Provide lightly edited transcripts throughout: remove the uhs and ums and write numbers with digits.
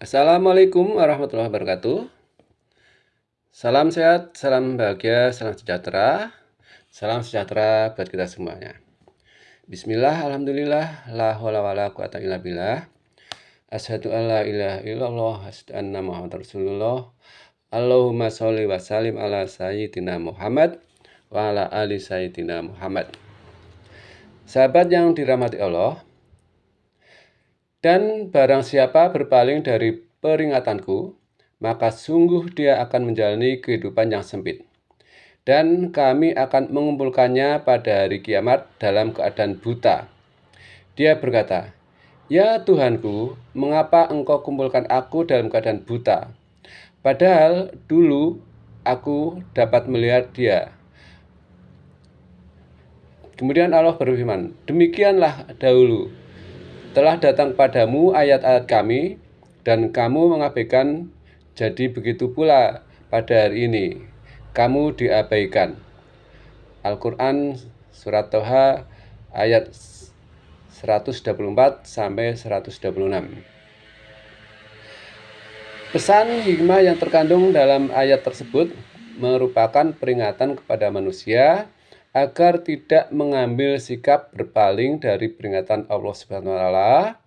Assalamualaikum warahmatullahi wabarakatuh. Salam sehat, salam bahagia, salam sejahtera buat kita semuanya. Bismillah, alhamdulillah, la haula wala quwata illa billah. Asyhadu an la ilaha illallah, asyhadu anna Muhammadar Rasulullah. Allahumma sholli wa sallim ala sayyidina Muhammad wa ala ali sayyidina Muhammad. Sahabat yang dirahmati Allah, dan barang siapa berpaling dari peringatanku, maka sungguh dia akan menjalani kehidupan yang sempit. Dan kami akan mengumpulkannya pada hari kiamat dalam keadaan buta. Dia berkata, "Ya Tuhanku, mengapa engkau kumpulkan aku dalam keadaan buta? Padahal dulu aku dapat melihat dia." Kemudian Allah berfirman, "Demikianlah dahulu telah datang padamu ayat-ayat kami, dan kamu mengabaikan, jadi begitu pula pada hari ini, kamu diabaikan." Al-Quran Surat Toha ayat 124 sampai 126. Pesan hikmah yang terkandung dalam ayat tersebut merupakan peringatan kepada manusia agar tidak mengambil sikap berpaling dari peringatan Allah Subhanahu wa taala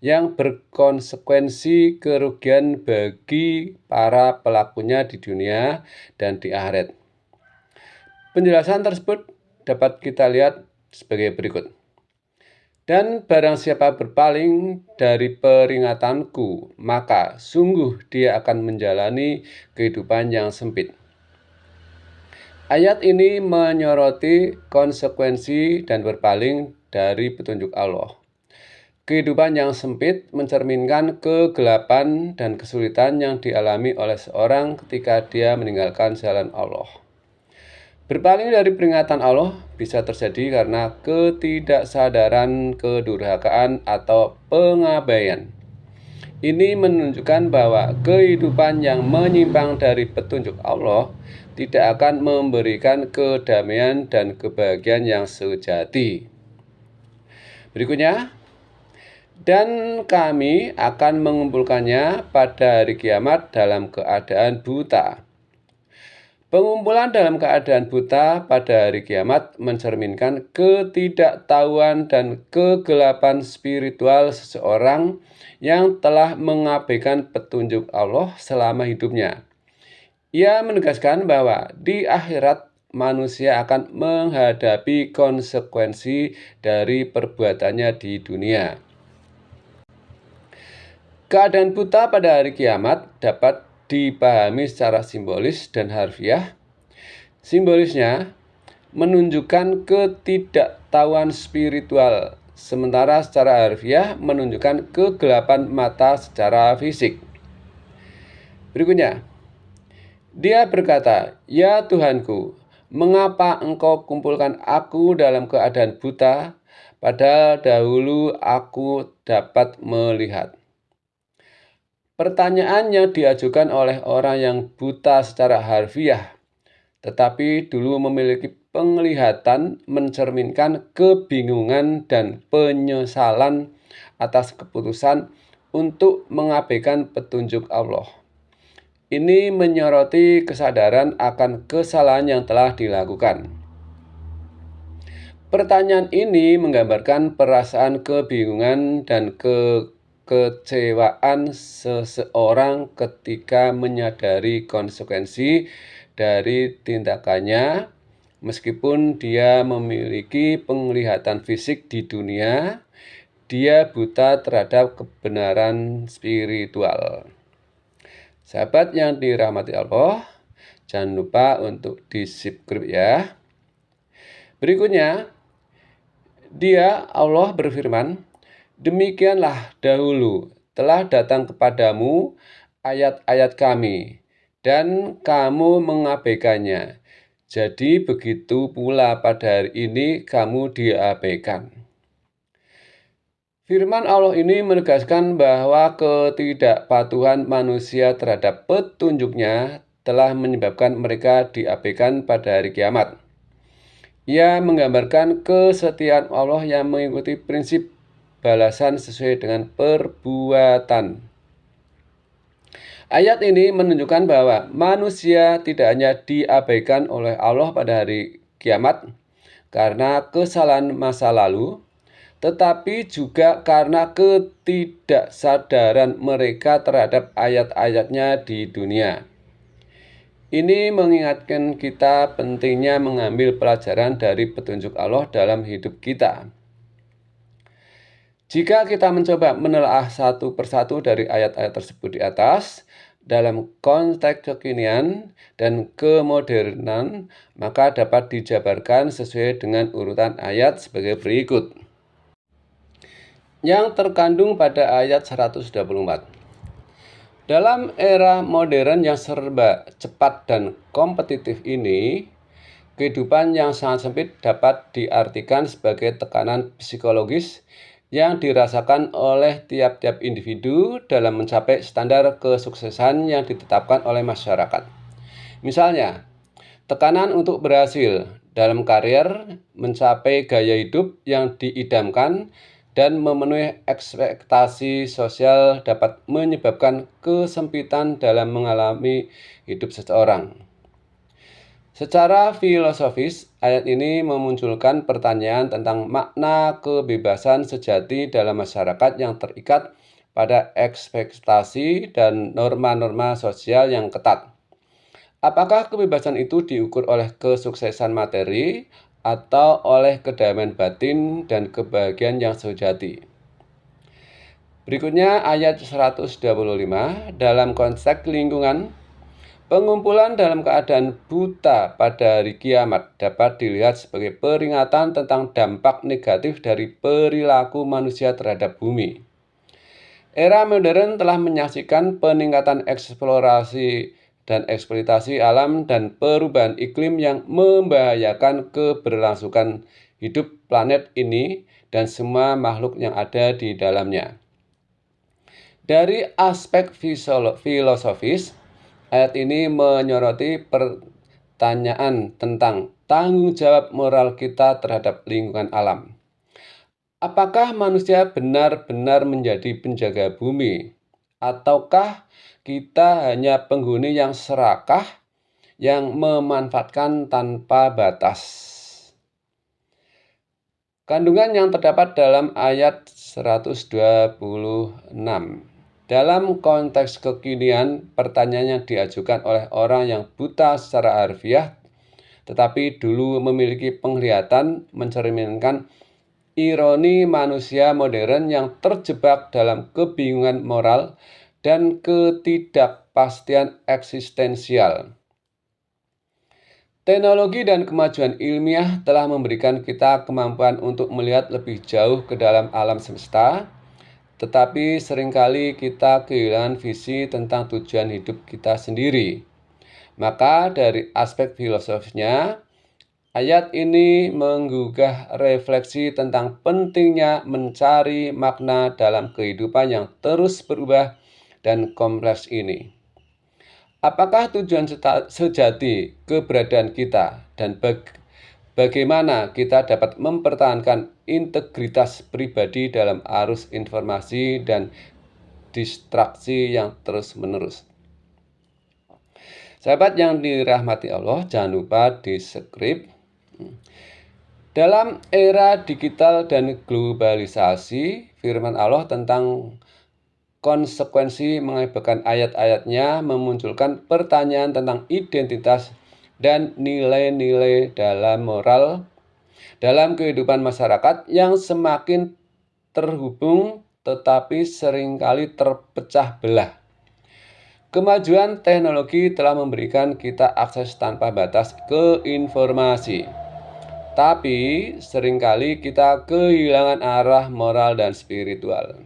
yang berkonsekuensi kerugian bagi para pelakunya di dunia dan di akhirat. Penjelasan tersebut dapat kita lihat sebagai berikut. Dan barang siapa berpaling dari peringatanku, maka sungguh dia akan menjalani kehidupan yang sempit. Ayat ini menyoroti konsekuensi dan berpaling dari petunjuk Allah. Kehidupan yang sempit mencerminkan kegelapan dan kesulitan yang dialami oleh seorang ketika dia meninggalkan jalan Allah. Berpaling dari peringatan Allah bisa terjadi karena ketidaksadaran, kedurhakaan, atau pengabaian. Ini menunjukkan bahwa kehidupan yang menyimpang dari petunjuk Allah tidak akan memberikan kedamaian dan kebahagiaan yang sejati. Berikutnya, dan kami akan mengumpulkannya pada hari kiamat dalam keadaan buta. Pengumpulan dalam keadaan buta pada hari kiamat mencerminkan ketidaktahuan dan kegelapan spiritual seseorang yang telah mengabaikan petunjuk Allah selama hidupnya. Ia menegaskan bahwa di akhirat manusia akan menghadapi konsekuensi dari perbuatannya di dunia. Keadaan buta pada hari kiamat dapat dipahami secara simbolis dan harfiah. Simbolisnya menunjukkan ketidaktahuan spiritual, sementara secara harfiah menunjukkan kegelapan mata secara fisik. Berikutnya, dia berkata, "Ya Tuhanku, mengapa engkau kumpulkan aku dalam keadaan buta, padahal dahulu aku dapat melihat?" Pertanyaan yang diajukan oleh orang yang buta secara harfiah, tetapi dulu memiliki penglihatan, mencerminkan kebingungan dan penyesalan atas keputusan untuk mengabaikan petunjuk Allah. Ini menyoroti kesadaran akan kesalahan yang telah dilakukan. Pertanyaan ini menggambarkan perasaan kebingungan dan kekecewaan seseorang ketika menyadari konsekuensi dari tindakannya. Meskipun dia memiliki penglihatan fisik di dunia, dia buta terhadap kebenaran spiritual. Sahabat yang dirahmati Allah, jangan lupa untuk di-subscribe ya. Berikutnya, Allah berfirman, "Demikianlah dahulu telah datang kepadamu ayat-ayat kami, dan kamu mengabaikannya. Jadi begitu pula pada hari ini kamu diabaikan." Firman Allah ini menegaskan bahwa ketidakpatuhan manusia terhadap petunjuknya telah menyebabkan mereka diabaikan pada hari kiamat. Ia menggambarkan kesetiaan Allah yang mengikuti prinsip balasan sesuai dengan perbuatan. Ayat ini menunjukkan bahwa manusia tidak hanya diabaikan oleh Allah pada hari kiamat karena kesalahan masa lalu, tetapi juga karena ketidaksadaran mereka terhadap ayat-ayatnya di dunia. Ini mengingatkan kita pentingnya mengambil pelajaran dari petunjuk Allah dalam hidup kita. Jika kita mencoba menelaah satu persatu dari ayat-ayat tersebut di atas, dalam konteks kekinian dan kemodernan, maka dapat dijabarkan sesuai dengan urutan ayat sebagai berikut. Yang terkandung pada ayat 124. Dalam era modern yang serba cepat dan kompetitif ini, kehidupan yang sangat sempit dapat diartikan sebagai tekanan psikologis yang dirasakan oleh tiap-tiap individu dalam mencapai standar kesuksesan yang ditetapkan oleh masyarakat. Misalnya, tekanan untuk berhasil dalam karir, mencapai gaya hidup yang diidamkan, dan memenuhi ekspektasi sosial dapat menyebabkan kesempitan dalam mengalami hidup seseorang. Secara filosofis, ayat ini memunculkan pertanyaan tentang makna kebebasan sejati dalam masyarakat yang terikat pada ekspektasi dan norma-norma sosial yang ketat. Apakah kebebasan itu diukur oleh kesuksesan materi atau oleh kedamaian batin dan kebahagiaan yang sejati? Berikutnya ayat 125 dalam konteks lingkungan. Pengumpulan dalam keadaan buta pada hari kiamat dapat dilihat sebagai peringatan tentang dampak negatif dari perilaku manusia terhadap bumi. Era modern telah menyaksikan peningkatan eksplorasi dan eksploitasi alam dan perubahan iklim yang membahayakan keberlangsungan hidup planet ini dan semua makhluk yang ada di dalamnya. Dari aspek filosofis, ayat ini menyoroti pertanyaan tentang tanggung jawab moral kita terhadap lingkungan alam. Apakah manusia benar-benar menjadi penjaga bumi? Ataukah kita hanya penghuni yang serakah yang memanfaatkan tanpa batas? Kandungan yang terdapat dalam ayat 126. Dalam konteks kekinian, pertanyaan yang diajukan oleh orang yang buta secara harfiah, tetapi dulu memiliki penglihatan, mencerminkan ironi manusia modern yang terjebak dalam kebingungan moral dan ketidakpastian eksistensial. Teknologi dan kemajuan ilmiah telah memberikan kita kemampuan untuk melihat lebih jauh ke dalam alam semesta, tetapi seringkali kita kehilangan visi tentang tujuan hidup kita sendiri. Maka dari aspek filosofisnya, ayat ini menggugah refleksi tentang pentingnya mencari makna dalam kehidupan yang terus berubah dan kompleks ini. Apakah tujuan sejati keberadaan kita dan bagaimana kita dapat mempertahankan integritas pribadi dalam arus informasi dan distraksi yang terus-menerus? Sahabat yang dirahmati Allah, jangan lupa di-subscribe. Dalam era digital dan globalisasi, firman Allah tentang konsekuensi mengakibatkan ayat-ayatnya memunculkan pertanyaan tentang identitas dan nilai-nilai dalam moral dalam kehidupan masyarakat yang semakin terhubung tetapi seringkali terpecah belah. Kemajuan teknologi telah memberikan kita akses tanpa batas ke informasi, tapi seringkali kita kehilangan arah moral dan spiritual.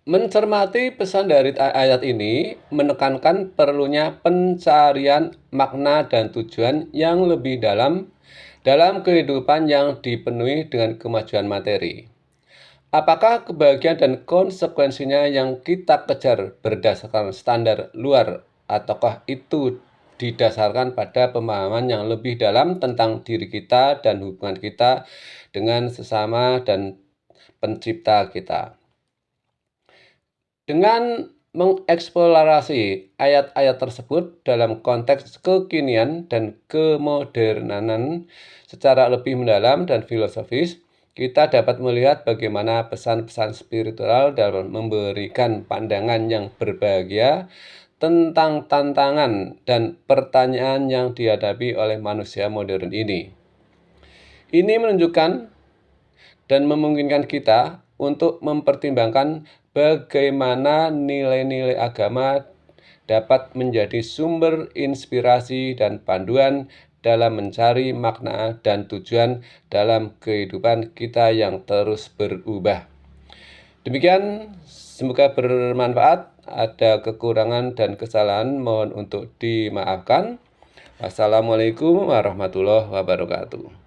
Mencermati pesan dari ayat ini menekankan perlunya pencarian makna dan tujuan yang lebih dalam kehidupan yang dipenuhi dengan kemajuan materi. Apakah kebahagiaan dan konsekuensinya yang kita kejar berdasarkan standar luar, ataukah itu didasarkan pada pemahaman yang lebih dalam tentang diri kita dan hubungan kita dengan sesama dan pencipta kita? Dengan mengeksplorasi ayat-ayat tersebut dalam konteks kekinian dan kemodernan secara lebih mendalam dan filosofis, kita dapat melihat bagaimana pesan-pesan spiritual dalam memberikan pandangan yang berbahagia tentang tantangan dan pertanyaan yang dihadapi oleh manusia modern ini. Ini menunjukkan dan memungkinkan kita untuk mempertimbangkan bagaimana nilai-nilai agama dapat menjadi sumber inspirasi dan panduan dalam mencari makna dan tujuan dalam kehidupan kita yang terus berubah. Demikian, semoga bermanfaat. Ada kekurangan dan kesalahan mohon untuk dimaafkan. Wassalamualaikum warahmatullahi wabarakatuh.